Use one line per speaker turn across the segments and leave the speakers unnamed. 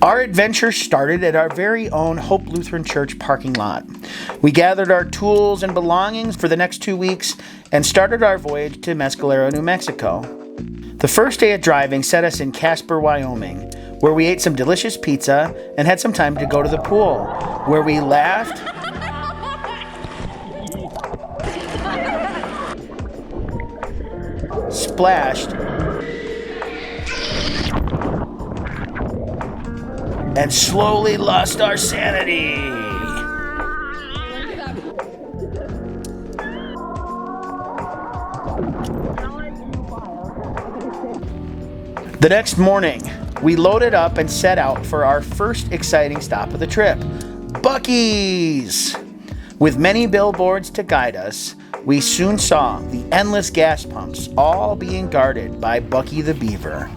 Our adventure started at our very own Hope Lutheran Church parking lot. We gathered our tools and belongings for the next 2 weeks and started our voyage to Mescalero, New Mexico. The first day of driving set us in Casper, Wyoming, where we ate some delicious pizza and had some time to go to the pool, where we laughed, splashed, and slowly lost our sanity. The next morning, we loaded up and set out for our first exciting stop of the trip, Buc-ee's. With many billboards to guide us, we soon saw the endless gas pumps all being guarded by Bucky the Beaver.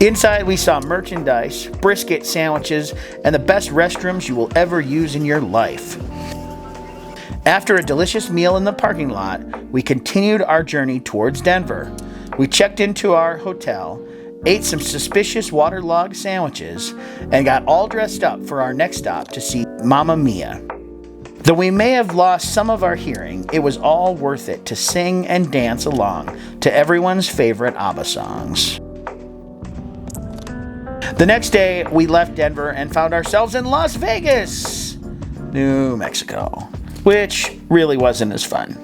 Inside, we saw merchandise, brisket sandwiches, and the best restrooms you will ever use in your life. After a delicious meal in the parking lot, we continued our journey towards Denver. We checked into our hotel, ate some suspicious waterlogged sandwiches, and got all dressed up for our next stop to see Mamma Mia. Though we may have lost some of our hearing, it was all worth it to sing and dance along to everyone's favorite ABBA songs. The next day, we left Denver and found ourselves in Las Vegas, New Mexico, which really wasn't as fun.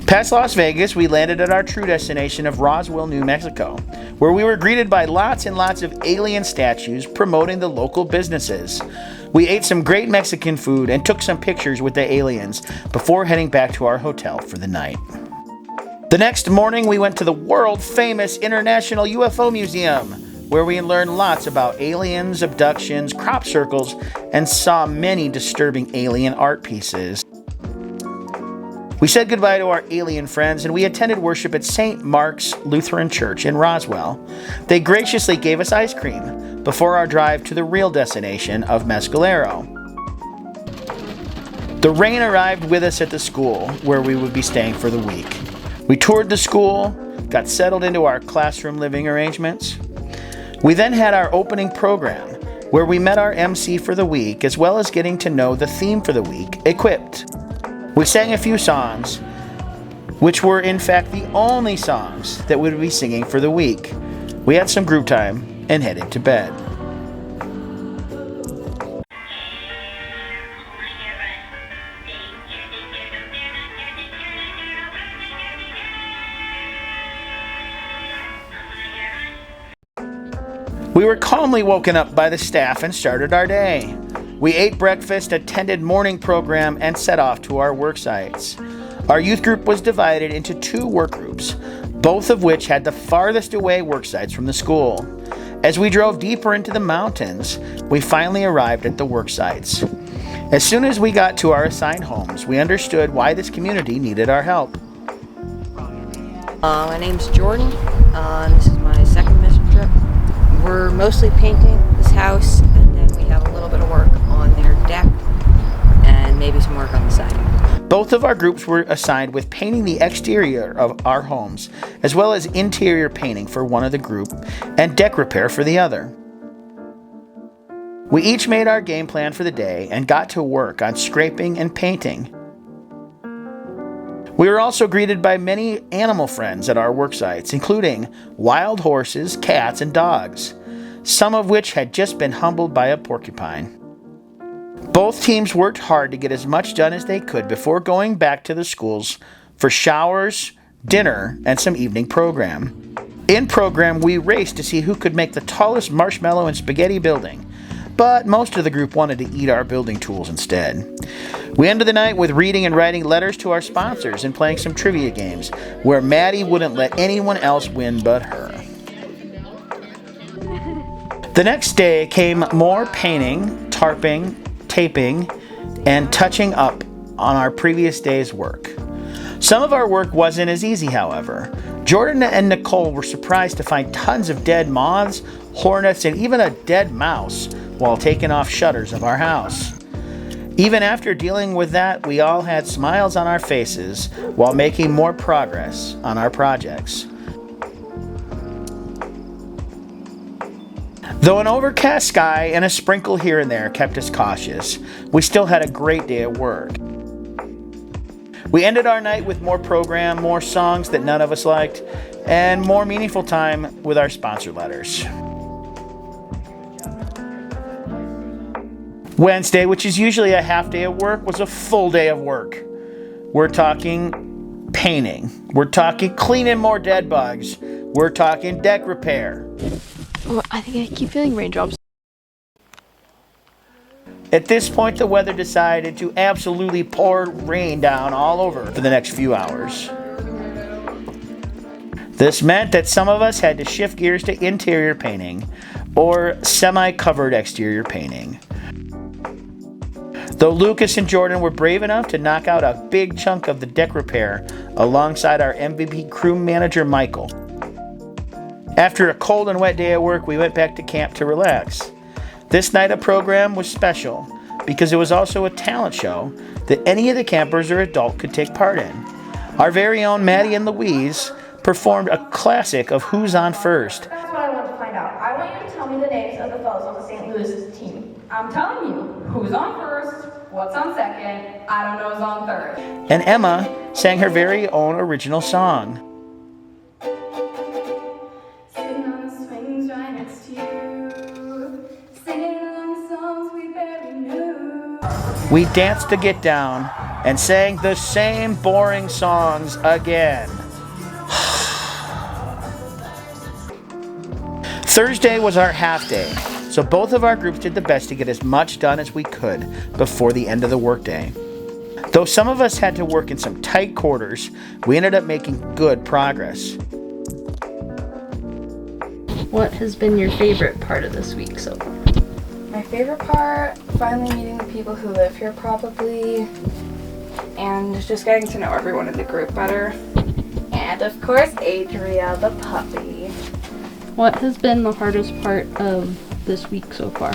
Past Las Vegas, we landed at our true destination of Roswell, New Mexico, where we were greeted by lots and lots of alien statues promoting the local businesses. We ate some great Mexican food and took some pictures with the aliens before heading back to our hotel for the night. The next morning, we went to the world-famous International UFO Museum, where we learned lots about aliens, abductions, crop circles, and saw many disturbing alien art pieces. We said goodbye to our alien friends and we attended worship at St. Mark's Lutheran Church in Roswell. They graciously gave us ice cream before our drive to the real destination of Mescalero. The rain arrived with us at the school where we would be staying for the week. We toured the school, got settled into our classroom living arrangements. We then had our opening program where we met our MC for the week as well as getting to know the theme for the week, Equipped. We sang a few songs, which were in fact the only songs that we would be singing for the week. We had some group time and headed to bed. We were calmly woken up by the staff and started our day. We ate breakfast, attended morning program, and set off to our work sites. Our youth group was divided into 2 work groups, both of which had the farthest away work sites from the school. As we drove deeper into the mountains, we finally arrived at the work sites. As soon as we got to our assigned homes, we understood why this community needed our help.
My name's Jordan. This is my second mission trip. We're mostly painting this house, and then we have a little bit of work on their deck and maybe some work on the siding.
Both of our groups were assigned with painting the exterior of our homes, as well as interior painting for one of the group and deck repair for the other. We each made our game plan for the day and got to work on scraping and painting. We were also greeted by many animal friends at our work sites, including wild horses, cats, and dogs, some of which had just been humbled by a porcupine. Both teams worked hard to get as much done as they could before going back to the schools for showers, dinner, and some evening program. In program, we raced to see who could make the tallest marshmallow and spaghetti building, but most of the group wanted to eat our building tools instead. We ended the night with reading and writing letters to our sponsors and playing some trivia games, where Maddie wouldn't let anyone else win but her. The next day came more painting, tarping, taping, and touching up on our previous day's work. Some of our work wasn't as easy, however. Jordan and Nicole were surprised to find tons of dead moths, hornets, and even a dead mouse while taking off shutters of our house. Even after dealing with that, we all had smiles on our faces while making more progress on our projects. Though an overcast sky and a sprinkle here and there kept us cautious, we still had a great day at work. We ended our night with more program, more songs that none of us liked, and more meaningful time with our sponsor letters. Wednesday, which is usually a half day of work, was a full day of work. We're talking painting. We're talking cleaning more dead bugs. We're talking deck repair.
Oh, I think I keep feeling raindrops.
At this point, the weather decided to absolutely pour rain down all over for the next few hours. This meant that some of us had to shift gears to interior painting or semi-covered exterior painting. Though Lucas and Jordan were brave enough to knock out a big chunk of the deck repair alongside our MVP crew manager, Michael. After a cold and wet day at work, we went back to camp to relax. This night of program was special because it was also a talent show that any of the campers or adult could take part in. Our very own Maddie and Louise performed a classic of Who's On First.
That's what I want to find out. I want you to tell me the names of the fellows on the St. Louis team.
I'm telling you, who's on first, what's on second, I don't know who's on third.
And Emma sang her very own original song.
Sitting on the swings right next to you, singing along songs we barely knew.
We danced to get down and sang the same boring songs again. Thursday was our half day, so both of our groups did the best to get as much done as we could before the end of the workday. Though some of us had to work in some tight quarters, we ended up making good progress.
What has been your favorite part of this week so far?
My favorite part, finally meeting the people who live here probably, and just getting to know everyone in the group better. And of course, Adria the puppy.
What has been the hardest part of this week so far?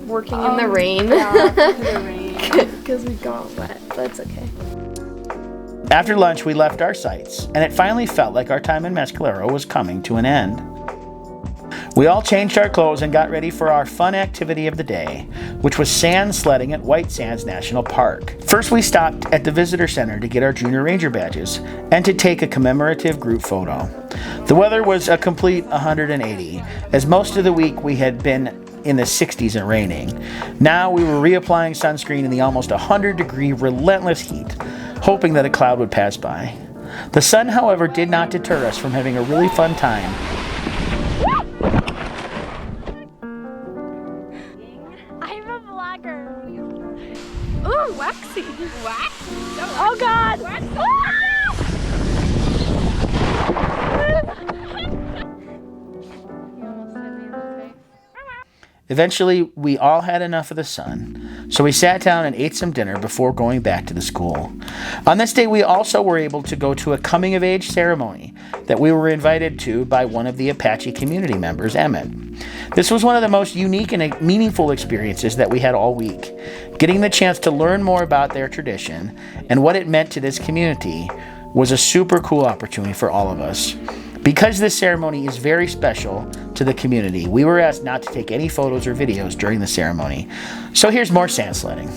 Working in the rain.
Yeah, the rain.
Because we got wet, but it's okay.
After lunch, we left our sites, and it finally felt like our time in Mescalero was coming to an end. We all changed our clothes and got ready for our fun activity of the day, which was sand sledding at White Sands National Park. First, we stopped at the visitor center to get our junior ranger badges and to take a commemorative group photo. The weather was a complete 180, as most of the week we had been in the 60s and raining. Now we were reapplying sunscreen in the almost 100-degree relentless heat, hoping that a cloud would pass by. The sun, however, did not deter us from having a really fun time.
I'm a vlogger. Ooh, waxy. Wax? Oh God!
Eventually, we all had enough of the sun, so we sat down and ate some dinner before going back to the school. On this day, we also were able to go to a coming-of-age ceremony that we were invited to by one of the Apache community members, Emmett. This was one of the most unique and meaningful experiences that we had all week. Getting the chance to learn more about their tradition and what it meant to this community was a super cool opportunity for all of us. Because this ceremony is very special to the community, we were asked not to take any photos or videos during the ceremony. So here's more sand sledding.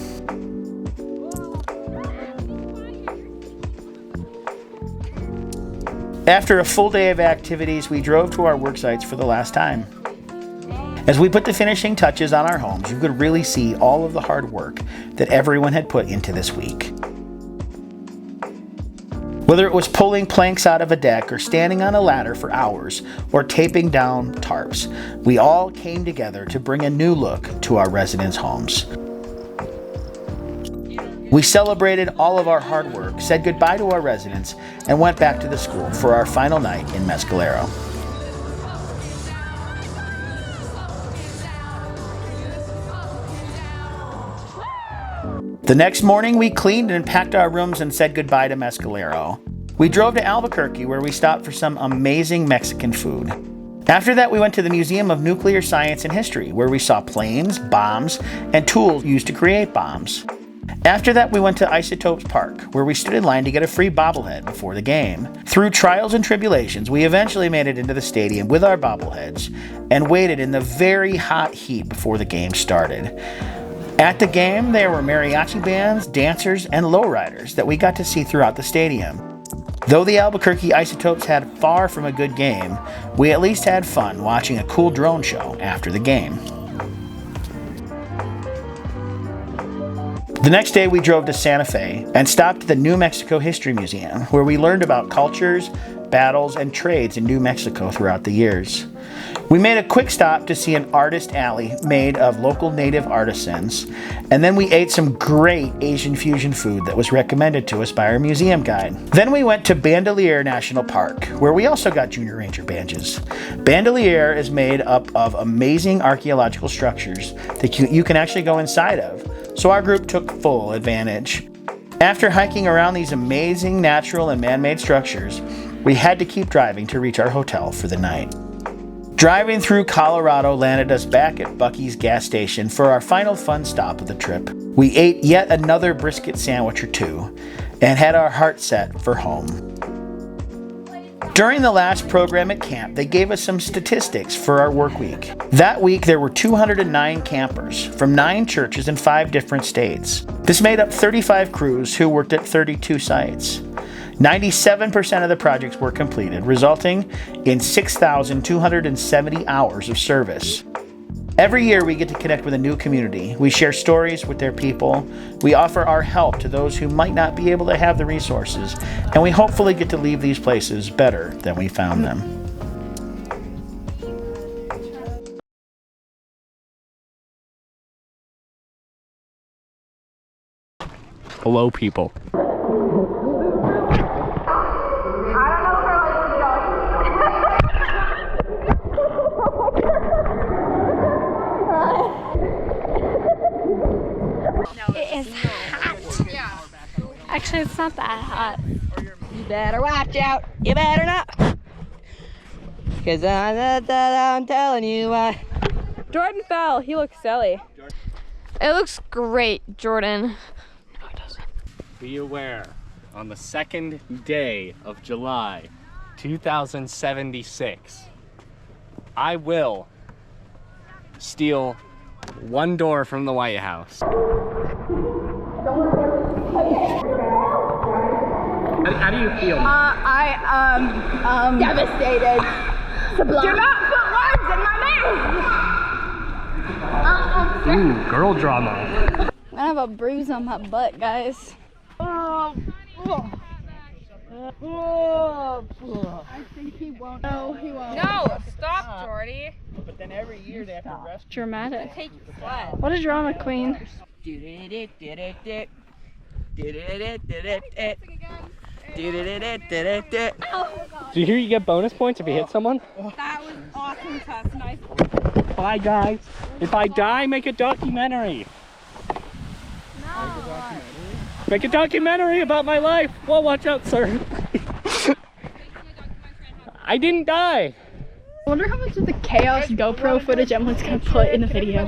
After a full day of activities, we drove to our work sites for the last time. As we put the finishing touches on our homes, you could really see all of the hard work that everyone had put into this week. Whether it was pulling planks out of a deck or standing on a ladder for hours or taping down tarps, we all came together to bring a new look to our residents' homes. We celebrated all of our hard work, said goodbye to our residents, and went back to the school for our final night in Mescalero. The next morning, we cleaned and packed our rooms and said goodbye to Mescalero. We drove to Albuquerque, where we stopped for some amazing Mexican food. After that, we went to the Museum of Nuclear Science and History, where we saw planes, bombs, and tools used to create bombs. After that, we went to Isotopes Park, where we stood in line to get a free bobblehead before the game. Through trials and tribulations, we eventually made it into the stadium with our bobbleheads and waited in the very hot heat before the game started. At the game, there were mariachi bands, dancers, and lowriders that we got to see throughout the stadium. Though the Albuquerque Isotopes had far from a good game, we at least had fun watching a cool drone show after the game. The next day we drove to Santa Fe and stopped at the New Mexico History Museum, where we learned about cultures, battles, and trades in New Mexico throughout the years. We made a quick stop to see an artist alley made of local native artisans, and then we ate some great Asian fusion food that was recommended to us by our museum guide. Then we went to Bandelier National Park, where we also got Junior Ranger badges. Bandelier is made up of amazing archaeological structures that you can actually go inside of, so our group took full advantage. After hiking around these amazing natural and man-made structures, we had to keep driving to reach our hotel for the night. Driving through Colorado landed us back at Buc-ee's gas station for our final fun stop of the trip. We ate yet another brisket sandwich or two and had our heart set for home. During the last program at camp, they gave us some statistics for our work week. That week, there were 209 campers from 9 churches in 5 different states. This made up 35 crews who worked at 32 sites. 97% of the projects were completed, resulting in 6,270 hours of service. Every year we get to connect with a new community. We share stories with their people. We offer our help to those who might not be able to have the resources, and we hopefully get to leave these places better than we found them.
Hello, people.
It is hot. Actually, it's not that hot.
You better watch out. You better not. Because I'm telling you why.
Jordan fell. He looks silly.
It looks great, Jordan.
No, it doesn't. Be aware, on the 2nd day of July, 2076, I will steal one door from the White House. How do you feel?
Devastated. Sublime. Do not put words in my mouth.
Ooh, girl drama.
I have a bruise on my butt, guys.
I think he won't. No, he won't.
No, stop, Jordy.
But then every year they have to rest.
Dramatic.
Take what?
What a drama queen.
Do you hear you get bonus points if you hit someone?
That was awesome, Tess. Nice.
Bye, guys. If I die, make a documentary.
No.
Make a documentary about my life. Well, watch out, sir. I didn't die.
I wonder how much of the chaos GoPro footage Emily's gonna put in the video.